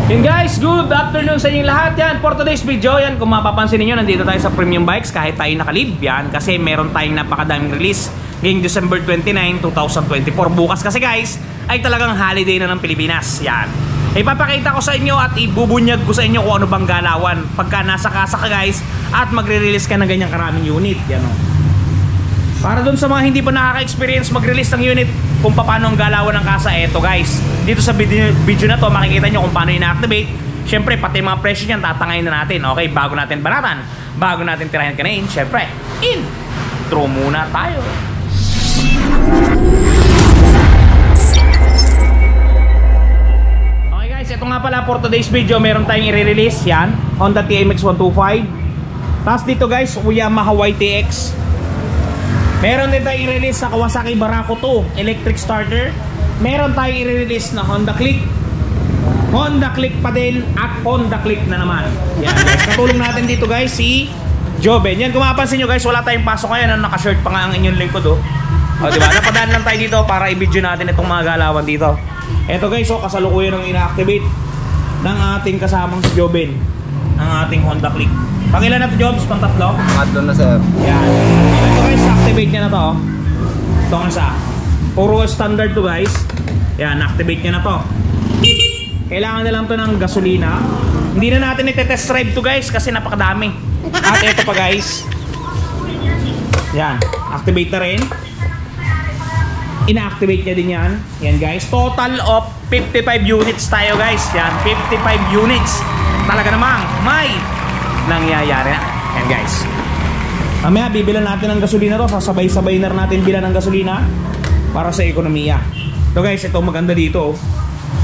Yun guys, good afternoon sa inyong lahat. Yan, for today's video, yan, kung mapapansin niyo, nandito tayo sa Premium Bikes kahit tayo nakalib. Yan, kasi meron tayong napakadaming release ngayong December 29, 2024. Bukas kasi guys, ay talagang holiday na ng Pilipinas. Yan, ipapakita ko sa inyo at ibubunyag ko sa inyo kung ano bang galawan pagka nasa kasa ka guys at magre-release ka ng ganyang karaming unit. Yan o. Para dun sa mga hindi pa nakaka-experience mag-release ng unit kung paano ang galawan ng kasa, eto guys, dito sa video na to makikita nyo kung paano ina-activate. Syempre pati mga presyo nyan tatangayin na natin. Okay, bago natin banatan, bago natin tirahin kanain, syempre intro muna tayo. Okay guys, ito nga pala for today's video, meron tayong i-release. Yan, Honda TMX 125. Tapos dito guys, Yamaha YTX. Meron din tayong i-release sa Kawasaki Barako 2 electric starter. Meron tayong i-release na Honda Click. Honda Click pa din at Honda Click na naman. Yan guys, katulong natin dito guys si Joben. Yan, kung mapapansin nyo guys, wala tayong pasok ngayon. Naka-shirt pa nga ang inyong lingkod oh. O diba, napadaan lang tayo dito para i-video natin itong mga galawan dito. Eto guys, oh, kasalukuyan ng ina-activate ng ating kasamang si Joben, ng ating Honda Click. Pangilan na to, Jobs? Pantatlo? Pangatlo na sir. Yan. Ito guys, activate niya na to. Ito ang isa. Puro standard to guys. Yan, activate niya na to. Kailangan na lang to ng gasolina. Hindi na natin ite-test drive to guys kasi napakadami. At ito pa guys. Yan, activate na rin. Ina-activate niya din yan. Yan guys, total of 55 units tayo guys. Yan, 55 units. Talaga namang may nangyayari na. Yan guys. Mamaya bibilan natin ng gasolina to. Sasabay-sabay na natin bilan ng gasolina para sa ekonomiya. So guys, ito maganda dito.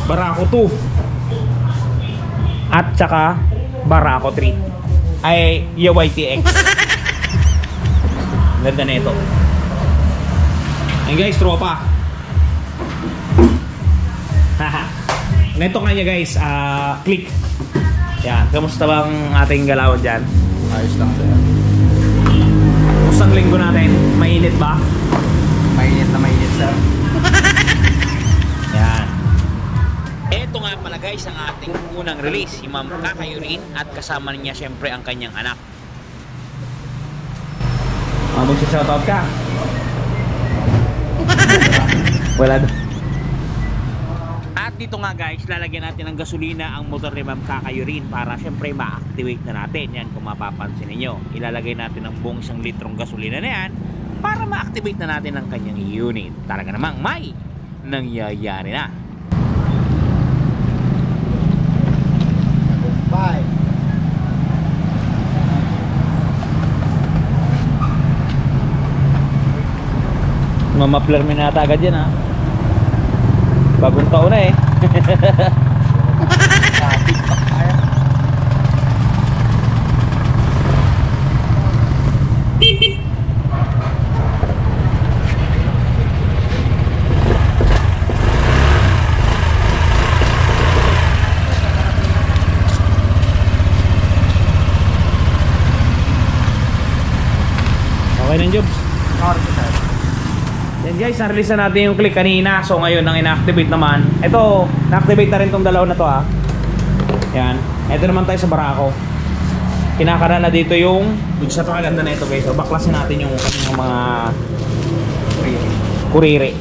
Barako 2 at saka Barako 3 ay YTX. Ganda na ito. Yan guys, tropa. Neto nga niya guys, Click. Yan, kamusta bang ating galawan dyan? Ayos lang sir. Kamusta ang linggo natin? Mainit ba? Mainit na mainit sir. Yan. Eto nga pala guys ang ating unang release, si Ma'am Kakayurin at kasama niya syempre ang kanyang anak. Mag-shoutout ka? Wala doon. At dito nga guys, lalagyan natin ng gasolina ang motor ni Ma'am Kakayurin para syempre ma-activate na natin. Yan, kung mapapansin niyo, ilalagay natin ng buong 1 litrong gasolina na yan para ma-activate na natin ang kanyang unit. Talaga namang may nangyayari na. Bye. Mamapler mo na agad yan ha. Bagong taon na eh. Okay na Jobs? Yan guys, na-release na natin yung Click kanina. So ngayon, ang ina-activate naman, ito, na-activate na rin tong dalawa na to ha. Yan, ito naman tayo sa Barako. Kinakara na dito yung sa pakaganda na ito guys. So baklasin natin yung kanyang mga kuriri.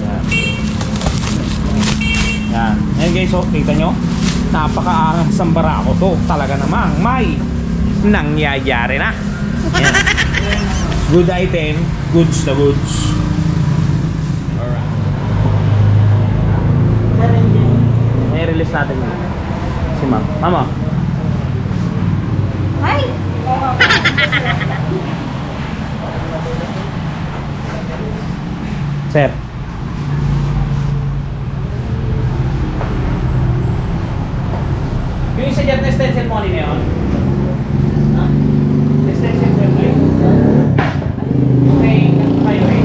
Yan. Yan, yan guys, so kita nyo, napaka-angas ang Barako to. Talaga namang may nangyayari na. Yan. Good item, goods na goods. Alright. May release natin yun. Si Ma'am. Mama. Hi! Sir. Yung isa dyan na stencil mo kanina yun? Ha? Stencil mo yun? Okay, kayo eh.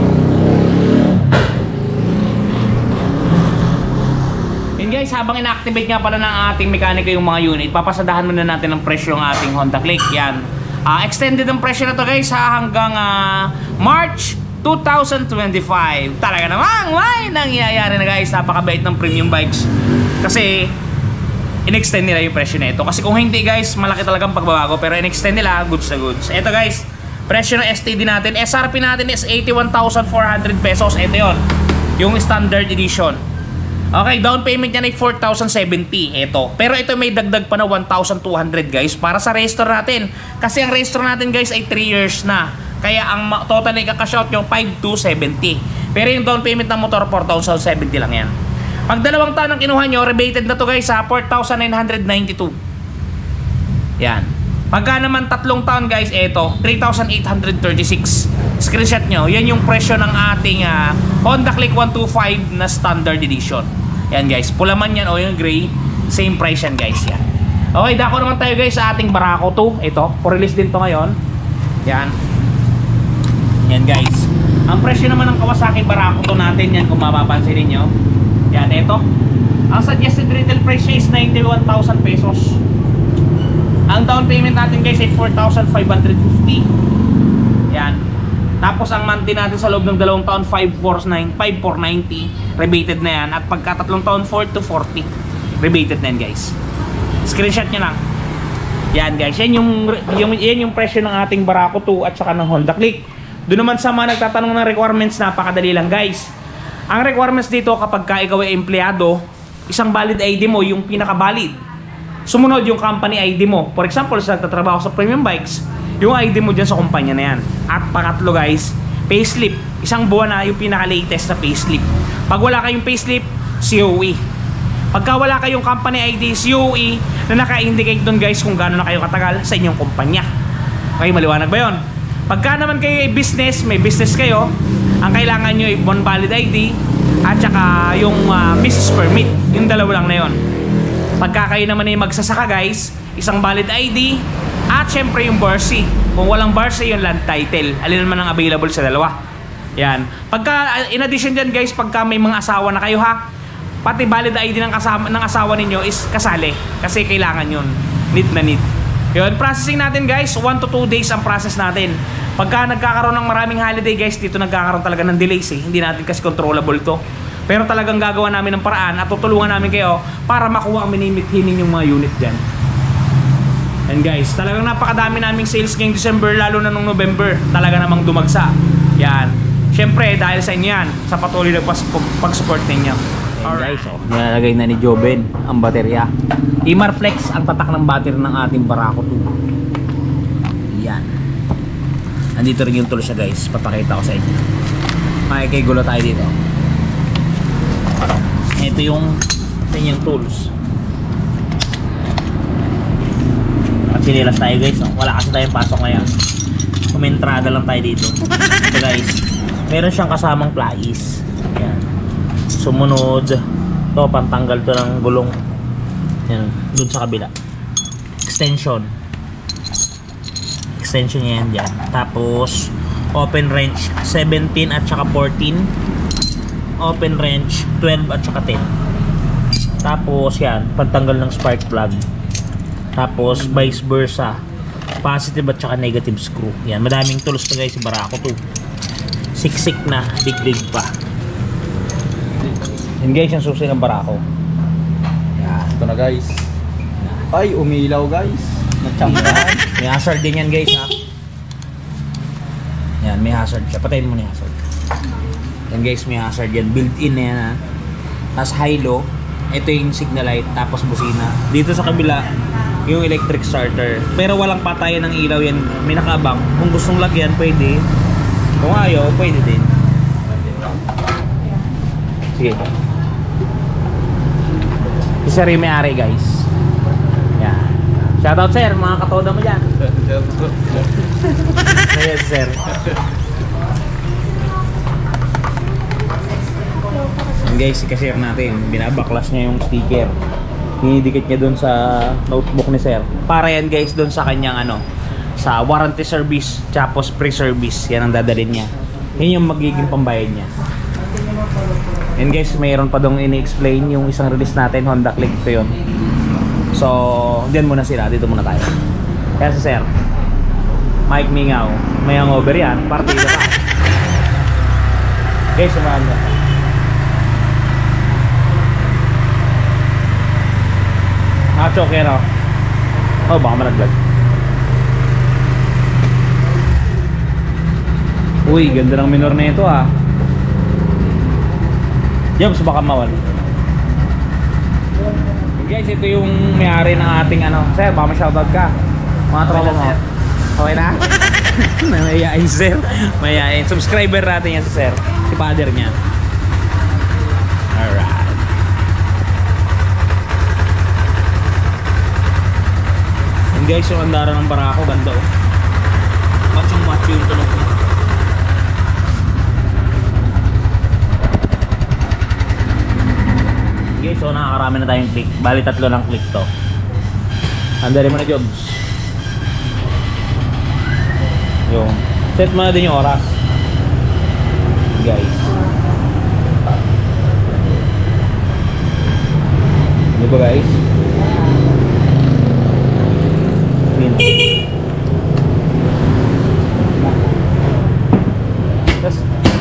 Yun guys, habang ina-activate nga pala ng ating mekaniko yung mga unit, papasadahan muna natin ang presyo ng ating Honda Click. Yan. Extended ang presyo na to guys hanggang March 2025. Talaga namang may nangyayari na guys. Napakabait ng premium bikes. Kasi in-extend nila yung presyo na ito. Kasi kung hindi guys, malaki talagang pagbabago. Pero in-extend nila, goods na goods. Ito guys, presyo ng STD natin. SRP natin is 81,400 pesos. Ito yon, yung standard edition. Okay, down payment niya ay 4,070. Ito. Pero ito may dagdag pa na 1,200 guys para sa register natin. Kasi ang register natin guys ay 3 years na. Kaya ang total na ikakashout yung 5,270. Pero yung down payment ng motor 4,070 lang yan. Pag 2 taon ang kinuha nyo, rebated na to guys sa 4,992. Yan. Pagka naman 3 taon guys, ito 3,836. Screenshot nyo, yan yung presyo ng ating Honda Click 125 na standard edition. Yan guys, pula man yan o yung gray, same price yan guys. Yan. Okay, dako naman tayo guys sa ating Barako 2. Ito, for-release din to ngayon. Yan. Yan guys. Ang presyo naman ng Kawasaki Barako 2 natin, yan kung mapapansin ninyo. Yan, ito. Ang suggested retail price niya is 91,000 pesos. Ang down payment natin guys ay 4,550. Yan. Tapos ang monthly natin sa loob ng 2 taon 5,490. Rebated na yan. At pagka 3 taon 4,240. Rebated na yan guys. Screenshot nyo lang. Yan guys. Yan yung presyo ng ating Barako 2 at saka ng Honda Click. Doon naman sa mga nagtatanong ng requirements, napakadali lang guys. Ang requirements dito kapag ka ikaw ay empleyado, isang valid ID mo, yung pinaka-valid. Sumunod yung company ID mo. For example, sa nagtatrabaho sa premium bikes, yung ID mo dyan sa kumpanya na yan. At pangatlo guys, payslip. Isang buwan na yung pinaka-latest na payslip. Pag wala kayong payslip, COE. Pagka wala kayong company ID, COE, na naka-indicate doon guys kung gaano na kayo katagal sa inyong kumpanya. Okay, maliwanag ba yun? Pagka naman kayo ay business, may business kayo, ang kailangan nyo ay one valid ID at saka yung business permit. Yung dalawa lang na yun. Pagka kayo naman ay magsasaka guys, isang valid ID at syempre yung BARSI. Kung walang BARSI, yung land title. Alin naman ang available sa dalawa. Yan. Pagka, in addition dyan guys, pagka may mga asawa na kayo ha, pati valid ID ng asawa ninyo is kasali. Kasi kailangan yun. Need na need. Yun, processing natin guys, 1 to 2 days ang process natin. Pagka nagkakaroon ng maraming holiday guys, dito nagkakaroon talaga ng delays eh. Hindi natin kasi controllable to. Pero talagang gagawa namin ng paraan at tutulungan namin kayo para makuha ang minimit-hinin yung mga unit dyan. And guys, talagang napakadami naming sales ngayong December, lalo na nung November. Talaga namang dumagsa. Yan. Siyempre, dahil sa inyo yan, sa patuloy na pag-support ninyo. Alright guys, nilalagay na ni Joben ang baterya. Imarflex ang tatak ng battery ng ating Barako 2. Yan. Nandito rin yung tools siya guys. Papakita ko sa inyo. Makikigulo tayo dito. Ito yung tools. At sinilas tayo guys. Wala kasi tayong pasok ngayon. Kumentrada lang tayo dito. Ito guys. Meron siyang kasamang plies. Yan. Sumunod. Ito, pantanggal to ng gulong. Yan. Doon sa kabila. Extension niya yan dyan. Tapos open wrench 17 at saka 14. Open wrench 12 at saka 10. Tapos yan, pantanggal ng spark plug. Tapos vice versa, positive at saka negative screw. Yan, madaming tools to guys si Barako 2. Siksik na, big pa. Yan guys, yung susi ng Barako. Yan, ito na guys. Ay, umilaw guys. Nagtsambahan. May hazard din yan guys ha. Yan, may hazard siya. Patayin mo na yung hazard. Yan guys, may hazard yan. Built-in na yan ha. Tapos high-low. Ito yung signal light. Tapos busina. Dito sa kabila, yung electric starter. Pero walang patayan ng ilaw yan. May nakaabang. Kung gustong lagyan, pwede. Kung ayaw, pwede din. Sige. Isa rin may-ari guys. Yan. Shoutout sir, mga katoda mo dyan. Yes sir. And guys, si cashier natin, binabaklas niya yung sticker. Dinidikit niya dun sa notebook ni sir. Para yan guys dun sa kanyang sa warranty service, tapos pre-service. Yan ang dadalhin niya. Yan yung magiging pambayad niya. And guys, mayroon pa dong ini-explain yung isang release natin, Honda Click. Ito yun. So, diyan muna sila. Dito muna tayo. Kaya si sir, Mike Mingaw, may hangover yan. Partida pa. Guys, samahan mo. Naka-choke yan ako. Oh, baka malaglag. Uy, ganda ng minor na ito ah. Jobs, baka mawal. Guys, ito yung may-ari ng ating ano. Sir, baka ma-shoutout ka. Mga tropa mo. Okay na? Mayayain sir. Mayayain. Subscriber natin yan si sir. Si father niya. Alright. And guys, yung andara ng barako, ganda oh. Machong-macho yung tunog niya. Guys, so nakakarami na tayong click. Bali 3 lang click to. Andari mo na jobs. Yung set mo na din yung oras. Guys. Ano ba guys?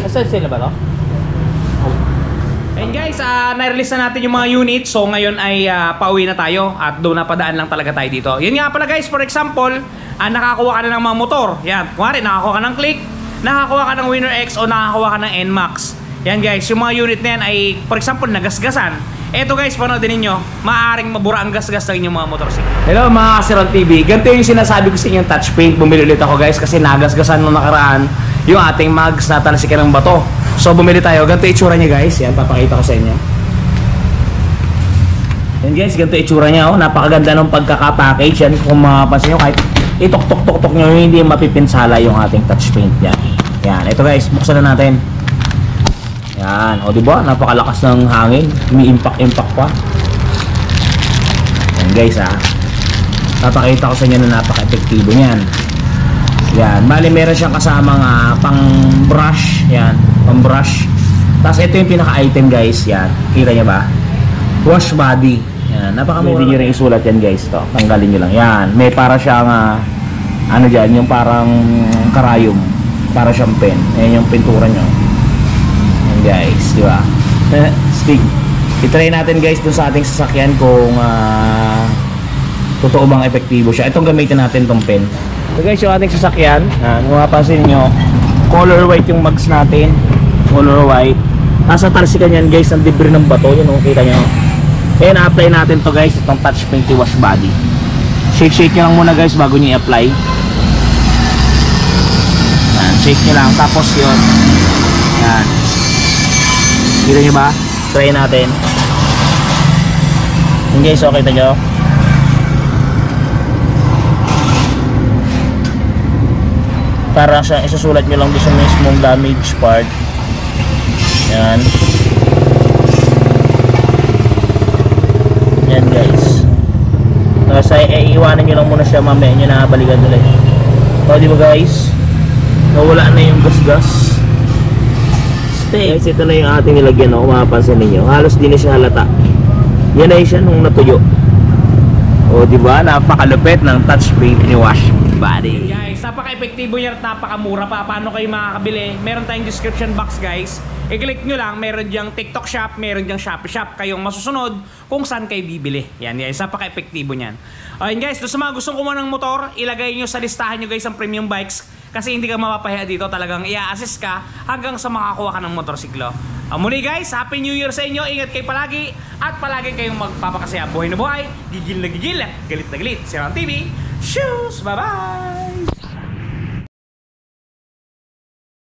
Nasa sale na ba to? And guys, na-release na natin yung mga unit. So ngayon ay pauwi na tayo at doon napadaan lang talaga tayo dito. Yun nga pala guys, for example, nakakuha ka na ng mga motor. Yan, kunwari nakakuha ka ng Click, nakakuha ka ng Winner X o nakakuha ka ng NMAX. Yan guys, yung mga unit na yan ay for example nagasgasan. Eto guys, panoodin ninyo, maaaring mabura ang gasgas ng inyong mga motorsiklo. Hello mga Kasiron TV, ganito yung sinasabi ko sa inyong touch paint. Bumili ulit ako guys kasi nagasgasan nung nakaraan yung ating mags na talsikan ng bato. So bumili tayo, ganito itsura niya guys. Yan, papakita ko sa inyo. Yan guys, ganito itsura niya oh. Napakaganda ng pagkaka-package. Yan, kung mapapansin nyo, kahit itok-tok-tok nyo, hindi mapipinsala yung ating touch paint yan. Yan, ito guys, buksan na natin. Yan, o diba? Napakalakas ng hangin. Umi-impact pa. Yan guys ha. Papakita ko sa inyo na napaka-epektibo niyan. Yan, bali meron siyang kasamang pang brush. Yan, pang brush. Tapos ito yung pinaka-item guys. Yan, kita niya ba? Wash body. Yan, napakamura. Pwede nyo rin isulat yan guys to. Tanggalin nyo lang. Yan, may para siyang ano dyan, yung parang karayom. Para siyang pen. Yan yung pintura nyo. Yan guys, di ba? Stig. I-try natin guys dun sa ating sasakyan kung totoo bang epektibo siya. Itong gamitin natin tong pen. So guys, yung ating sasakyan, kung mapapansin nyo, color white yung mags natin. Color white. Nasa talsikan yan guys, ang debris ng bato. Yun, kita nyo. Kaya na-apply natin to guys, itong touch paint wash body. Shake nyo lang muna guys bago nyo i-apply. Yan, shake nyo lang. Tapos yun. Yan. Kita nyo ba? Try natin. Yan guys, so kita nyo. Para siya isusulat nyo lang doon sa mismong damage part. Yan. Yan guys. Tapos iiwanan nyo lang muna siya, mamaya nyo na balikan ulit. O diba guys, nawala na yung gasgas. Stay. Guys, ito na yung ating nilagyan, kung mapapansin ninyo. Halos di na siya halata. Yan na siya nung natuyo. O diba, napakalupit ng touch paint ni Wash Body. Guys, napaka-epektibo niya at napakamura pa. Paano kayo makakabili? Meron tayong description box guys. I-click nyo lang, meron diyang TikTok shop, meron diyang Shopee shop. Kayong masusunod kung saan kayo bibili. Yan guys, napaka-epektibo niyan. Ayun guys, doon sa mga gustong kumuha ng motor, ilagay nyo sa listahan nyo guys ang premium bikes. Kasi hindi ka mapapahiya dito, talagang i-assist ka hanggang sa makakuha ka ng motorsiklo. Muli guys, Happy New Year sa inyo. Ingat kayo palagi at palagi kayong magpapakasaya. Buhay na buhay, gigil na gigil at galit na galit. Kasiron TV, shoes, bye bye!